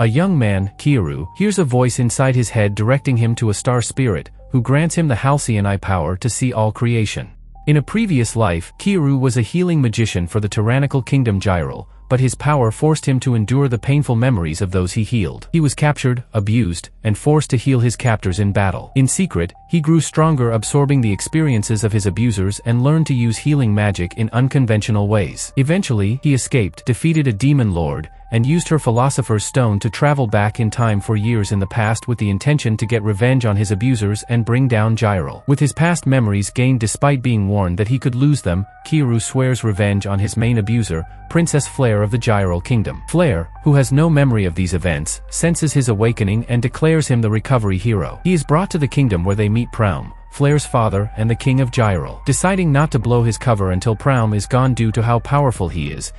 A young man, Keyaru, hears a voice inside his head directing him to a star spirit, who grants him the halcyon eye power to see all creation. In a previous life, Keyaru was a healing magician for the tyrannical kingdom Gyral, but his power forced him to endure the painful memories of those he healed. He was captured, abused, and forced to heal his captors in battle. In secret, he grew stronger, absorbing the experiences of his abusers and learned to use healing magic in unconventional ways. Eventually, he escaped, defeated a demon lord, and used her Philosopher's Stone to travel back in time for years in the past with the intention to get revenge on his abusers and bring down Gyral. With his past memories gained despite being warned that he could lose them, Keyaru swears revenge on his main abuser, Princess Flare of the Gyral Kingdom. Flare, who has no memory of these events, senses his awakening and declares him the recovery hero. He is brought to the kingdom where they meet Praum, Flare's father and the king of Gyral. Deciding not to blow his cover until Praum is gone due to how powerful he is,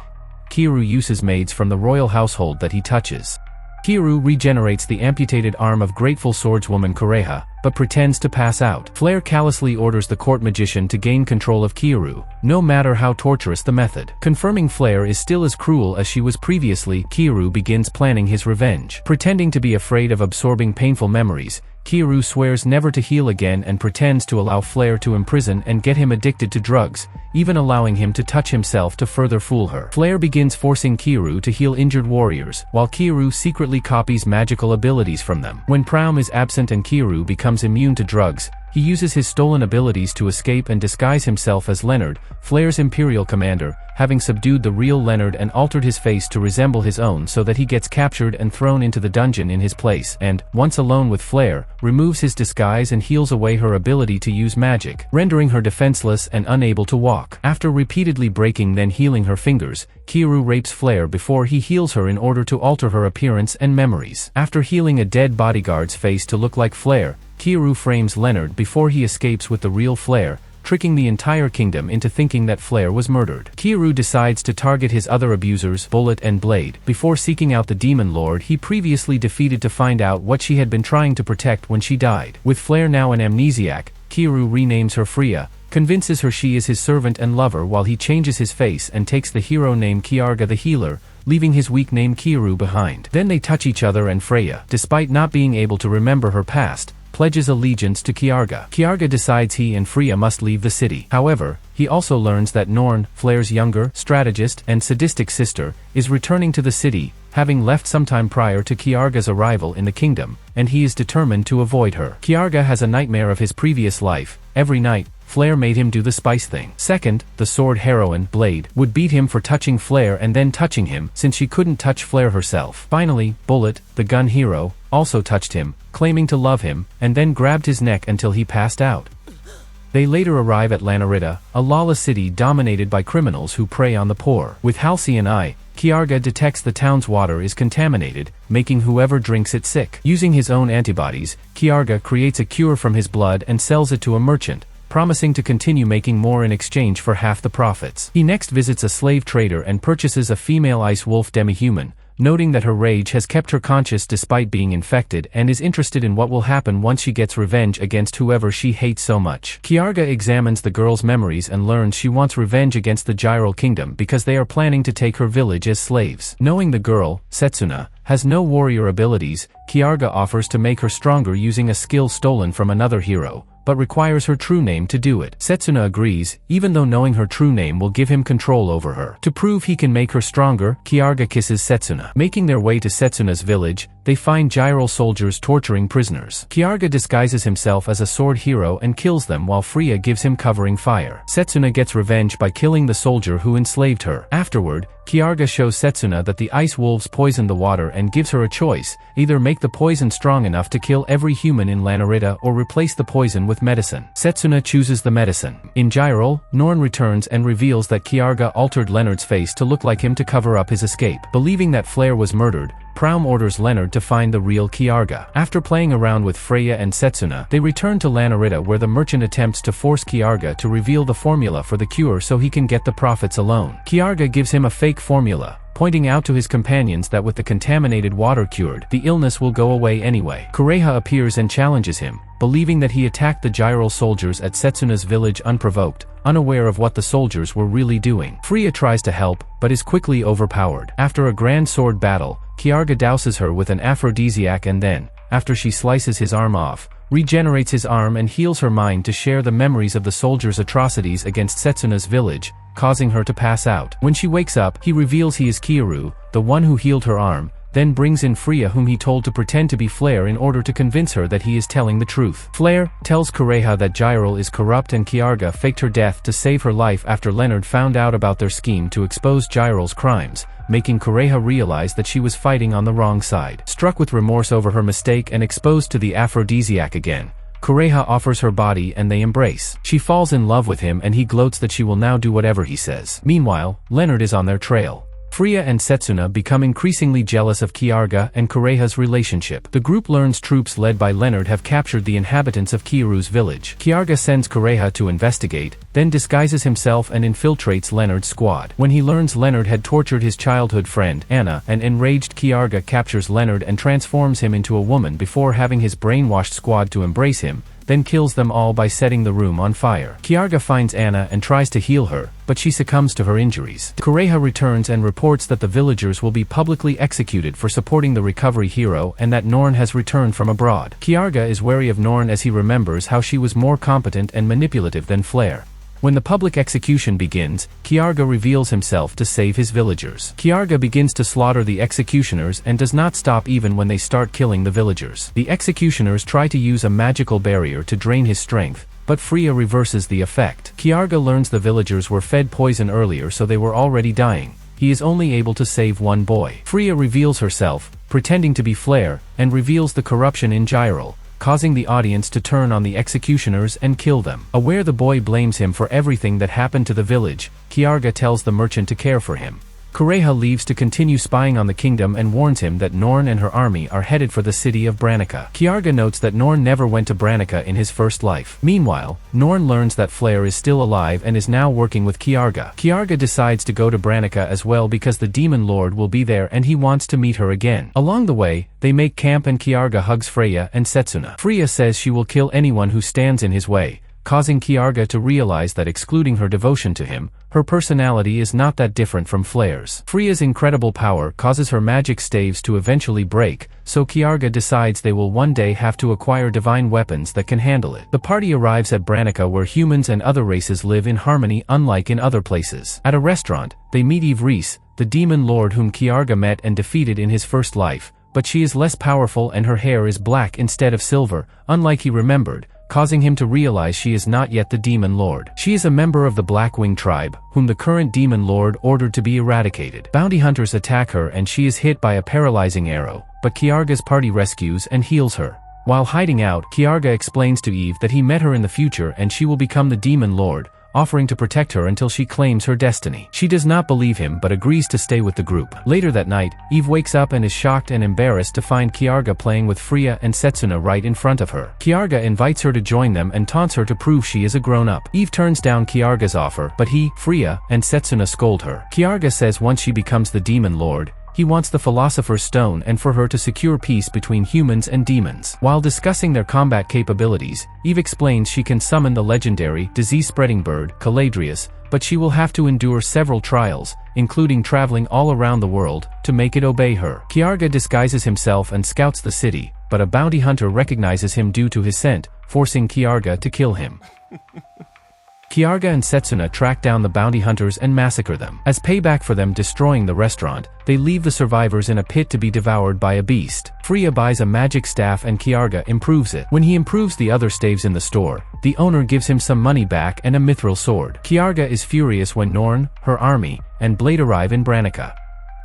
Keyaru uses maids from the royal household that he touches. Keyaru regenerates the amputated arm of grateful swordswoman Kaha, but pretends to pass out. Flare callously orders the court magician to gain control of Keyaru, no matter how torturous the method. Confirming Flare is still as cruel as she was previously, Keyaru begins planning his revenge. Pretending to be afraid of absorbing painful memories, Keyaru swears never to heal again and pretends to allow Flare to imprison and get him addicted to drugs, even allowing him to touch himself to further fool her. Flare begins forcing Keyaru to heal injured warriors, while Keyaru secretly copies magical abilities from them. When Praum is absent and Keyaru becomes immune to drugs, he uses his stolen abilities to escape and disguise himself as Leonard, Flare's imperial commander, having subdued the real Leonard and altered his face to resemble his own so that he gets captured and thrown into the dungeon in his place and, once alone with Flare, removes his disguise and heals away her ability to use magic, rendering her defenseless and unable to walk. After repeatedly breaking then healing her fingers, Keyaru rapes Flare before he heals her in order to alter her appearance and memories. After healing a dead bodyguard's face to look like Flare, Keyaru frames Leonard before he escapes with the real Flare, tricking the entire kingdom into thinking that Flare was murdered. Keyaru decides to target his other abusers, Bullied and Blade, before seeking out the demon lord he previously defeated to find out what she had been trying to protect when she died. With Flare now an amnesiac, Keyaru renames her Freya, convinces her she is his servant and lover while he changes his face and takes the hero name Keyaru the healer, leaving his weak name Keyaru behind. Then they touch each other and Freya, despite not being able to remember her past, pledges allegiance to Keyaru. Keyaru decides he and Freya must leave the city. However, he also learns that Norn, Flare's younger, strategist, and sadistic sister, is returning to the city, having left sometime prior to Keyaru's arrival in the kingdom, and he is determined to avoid her. Keyaru has a nightmare of his previous life. Every night, Flare made him do the spice thing. Second, the sword heroine, Blade, would beat him for touching Flare and then touching him, since she couldn't touch Flare herself. Finally, Bullet, the gun hero, also touched him, claiming to love him, and then grabbed his neck until he passed out. They later arrive at Lanarita, a lawless city dominated by criminals who prey on the poor. With halcyon eye, Keyaru detects the town's water is contaminated, making whoever drinks it sick. Using his own antibodies, Keyaru creates a cure from his blood and sells it to a merchant, promising to continue making more in exchange for half the profits. He next visits a slave trader and purchases a female ice wolf demi-human, noting that her rage has kept her conscious despite being infected and is interested in what will happen once she gets revenge against whoever she hates so much. Keyaru examines the girl's memories and learns she wants revenge against the Gyral Kingdom because they are planning to take her village as slaves. Knowing the girl, Setsuna, has no warrior abilities, Keyaru offers to make her stronger using a skill stolen from another hero, but requires her true name to do it. Setsuna agrees, even though knowing her true name will give him control over her. To prove he can make her stronger, Keyaru kisses Setsuna. Making their way to Setsuna's village, they find Gyral soldiers torturing prisoners. Keyaru disguises himself as a sword hero and kills them while Freya gives him covering fire. Setsuna gets revenge by killing the soldier who enslaved her. Afterward, Keyaru shows Setsuna that the ice wolves poisoned the water and gives her a choice, either make the poison strong enough to kill every human in Lanarita or replace the poison with medicine. Setsuna chooses the medicine. In Gyral, Norn returns and reveals that Keyaru altered Leonard's face to look like him to cover up his escape. Believing that Flare was murdered, Praum orders Leonard to find the real Keyaru. After playing around with Freya and Setsuna, they return to Lanarita where the merchant attempts to force Keyaru to reveal the formula for the cure so he can get the profits alone. Keyaru gives him a fake formula, pointing out to his companions that with the contaminated water cured, the illness will go away anyway. Kaha appears and challenges him, believing that he attacked the Gyral soldiers at Setsuna's village unprovoked, unaware of what the soldiers were really doing. Freya tries to help, but is quickly overpowered. After a grand sword battle, Keyaru douses her with an aphrodisiac and then, after she slices his arm off, regenerates his arm and heals her mind to share the memories of the soldiers' atrocities against Setsuna's village, causing her to pass out. When she wakes up, he reveals he is Keyaru, the one who healed her arm, then brings in Freya, whom he told to pretend to be Flare in order to convince her that he is telling the truth. Flare tells Kaha that Gyral is corrupt and Keyaru faked her death to save her life after Leonard found out about their scheme to expose Gyral's crimes, making Kaha realize that she was fighting on the wrong side. Struck with remorse over her mistake and exposed to the aphrodisiac again, Kaha offers her body and they embrace. She falls in love with him and he gloats that she will now do whatever he says. Meanwhile, Leonard is on their trail. Freya and Setsuna become increasingly jealous of Keyaru and Kaha's relationship. The group learns troops led by Leonard have captured the inhabitants of Keyaru's village. Keyaru sends Kaha to investigate, then disguises himself and infiltrates Leonard's squad. When he learns Leonard had tortured his childhood friend, Anna, an enraged Keyaru captures Leonard and transforms him into a woman before having his brainwashed squad to embrace him, then kills them all by setting the room on fire. Keyaru finds Anna and tries to heal her, but she succumbs to her injuries. Kaha returns and reports that the villagers will be publicly executed for supporting the recovery hero and that Norn has returned from abroad. Keyaru is wary of Norn as he remembers how she was more competent and manipulative than Flare. When the public execution begins, Keyaru reveals himself to save his villagers. Keyaru begins to slaughter the executioners and does not stop even when they start killing the villagers. The executioners try to use a magical barrier to drain his strength, but Freya reverses the effect. Keyaru learns the villagers were fed poison earlier, so they were already dying. He is only able to save one boy. Freya reveals herself, pretending to be Flare, and reveals the corruption in Gyral, causing the audience to turn on the executioners and kill them. Aware the boy blames him for everything that happened to the village, Keyaru tells the merchant to care for him. Kaha leaves to continue spying on the kingdom and warns him that Norn and her army are headed for the city of Branica. Keyaru notes that Norn never went to Branica in his first life. Meanwhile, Norn learns that Flare is still alive and is now working with Keyaru. Keyaru decides to go to Branica as well because the demon lord will be there and he wants to meet her again. Along the way, they make camp and Keyaru hugs Freya and Setsuna. Freya says she will kill anyone who stands in his way, causing Keyaru to realize that excluding her devotion to him, her personality is not that different from Flare's. Freya's incredible power causes her magic staves to eventually break, so Keyaru decides they will one day have to acquire divine weapons that can handle it. The party arrives at Branica, where humans and other races live in harmony unlike in other places. At a restaurant, they meet Eve Reese, the demon lord whom Keyaru met and defeated in his first life, but she is less powerful and her hair is black instead of silver, unlike he remembered, causing him to realize she is not yet the Demon Lord. She is a member of the Blackwing tribe, whom the current Demon Lord ordered to be eradicated. Bounty hunters attack her and she is hit by a paralyzing arrow, but Keyaru's party rescues and heals her. While hiding out, Keyaru explains to Eve that he met her in the future and she will become the Demon Lord, offering to protect her until she claims her destiny. She does not believe him but agrees to stay with the group. Later that night, Eve wakes up and is shocked and embarrassed to find Keyaru playing with Freya and Setsuna right in front of her. Keyaru invites her to join them and taunts her to prove she is a grown-up. Eve turns down Keyaru's offer, but he, Freya, and Setsuna scold her. Keyaru says once she becomes the Demon Lord, he wants the Philosopher's Stone and for her to secure peace between humans and demons. While discussing their combat capabilities, Eve explains she can summon the legendary, disease-spreading bird, Caladrius, but she will have to endure several trials, including traveling all around the world, to make it obey her. Keyaru disguises himself and scouts the city, but a bounty hunter recognizes him due to his scent, forcing Keyaru to kill him. Keyaru and Setsuna track down the bounty hunters and massacre them. As payback for them destroying the restaurant, they leave the survivors in a pit to be devoured by a beast. Freya buys a magic staff and Keyaru improves it. When he improves the other staves in the store, the owner gives him some money back and a mithril sword. Keyaru is furious when Norn, her army, and Blade arrive in Branica.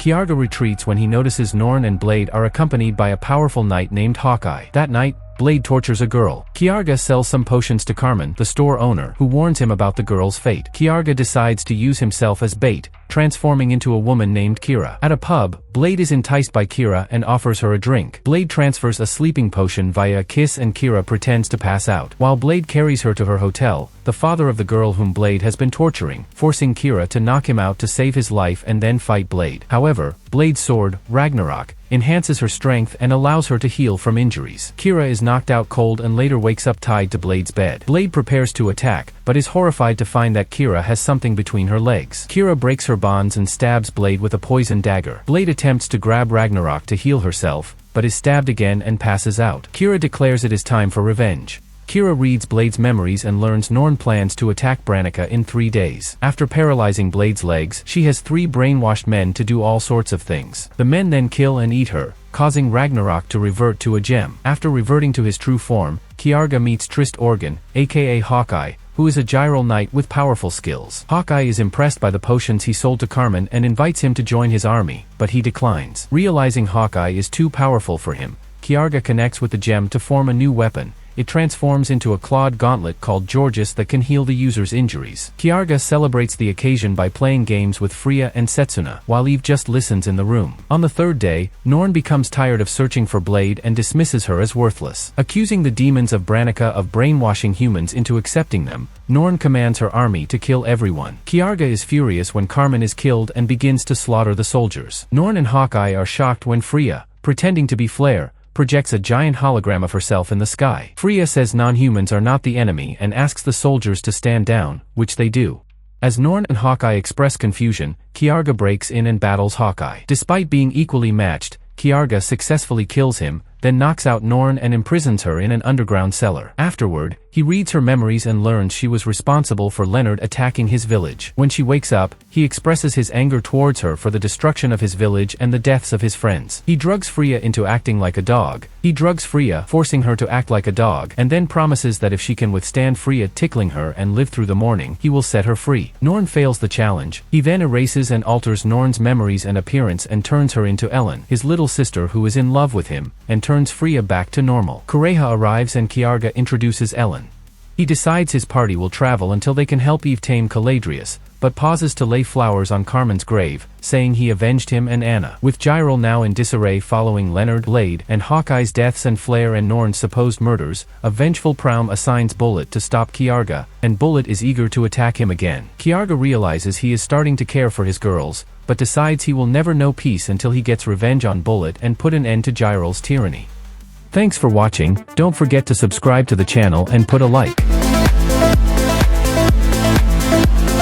Keyaru retreats when he notices Norn and Blade are accompanied by a powerful knight named Hawkeye. That night, Blade tortures a girl. Keyaru sells some potions to Carmen, the store owner, who warns him about the girl's fate. Keyaru decides to use himself as bait, transforming into a woman named Kira. At a pub, Blade is enticed by Kira and offers her a drink. Blade transfers a sleeping potion via a kiss and Kira pretends to pass out. While Blade carries her to her hotel, the father of the girl whom Blade has been torturing, forcing Kira to knock him out to save his life and then fight Blade. However, Blade's sword, Ragnarok, enhances her strength and allows her to heal from injuries. Kira is knocked out cold and later wakes up tied to Blade's bed. Blade prepares to attack, but is horrified to find that Kira has something between her legs. Kira breaks her bonds and stabs Blade with a poison dagger. Blade attempts to grab Ragnarok to heal herself, but is stabbed again and passes out. Kira declares it is time for revenge. Kira reads Blade's memories and learns Norn plans to attack Branica in 3 days. After paralyzing Blade's legs, she has 3 brainwashed men to do all sorts of things. The men then kill and eat her, causing Ragnarok to revert to a gem. After reverting to his true form, Keyaru meets Trist Organ, aka Hawkeye, who is a gyral knight with powerful skills. Hawkeye is impressed by the potions he sold to Carmen and invites him to join his army, but he declines. Realizing Hawkeye is too powerful for him, Keyaru connects with the gem to form a new weapon. It transforms into a clawed gauntlet called Georges that can heal the user's injuries. Keyaru celebrates the occasion by playing games with Freya and Setsuna, while Eve just listens in the room. On the 3rd day, Norn becomes tired of searching for Blade and dismisses her as worthless. Accusing the demons of Branica of brainwashing humans into accepting them, Norn commands her army to kill everyone. Keyaru is furious when Carmen is killed and begins to slaughter the soldiers. Norn and Hawkeye are shocked when Freya, pretending to be Flare, projects a giant hologram of herself in the sky. Freya says non-humans are not the enemy and asks the soldiers to stand down, which they do. As Norn and Hawkeye express confusion, Keyaru breaks in and battles Hawkeye. Despite being equally matched, Keyaru successfully kills him, then knocks out Norn and imprisons her in an underground cellar. Afterward, he reads her memories and learns she was responsible for Leonard attacking his village. When she wakes up, he expresses his anger towards her for the destruction of his village and the deaths of his friends. He drugs Freya into acting like a dog. He drugs Freya, forcing her to act like a dog, and then promises that if she can withstand Freya tickling her and live through the morning, he will set her free. Norn fails the challenge. He then erases and alters Norn's memories and appearance and turns her into Ellen, his little sister who is in love with him, and turns Freya back to normal. Kaha arrives and Keyaru introduces Ellen. He decides his party will travel until they can help Eve tame Caladrius, but pauses to lay flowers on Carmen's grave, saying he avenged him and Anna. With Gyral now in disarray following Leonard, Blade, and Hawkeye's deaths and Flare and Norn's supposed murders, a vengeful Proum assigns Bullied to stop Keyaru, and Bullied is eager to attack him again. Keyaru realizes he is starting to care for his girls, but decides he will never know peace until he gets revenge on Bullied and put an end to Gyral's tyranny. Thanks for watching. Don't forget to subscribe to the channel and put a like.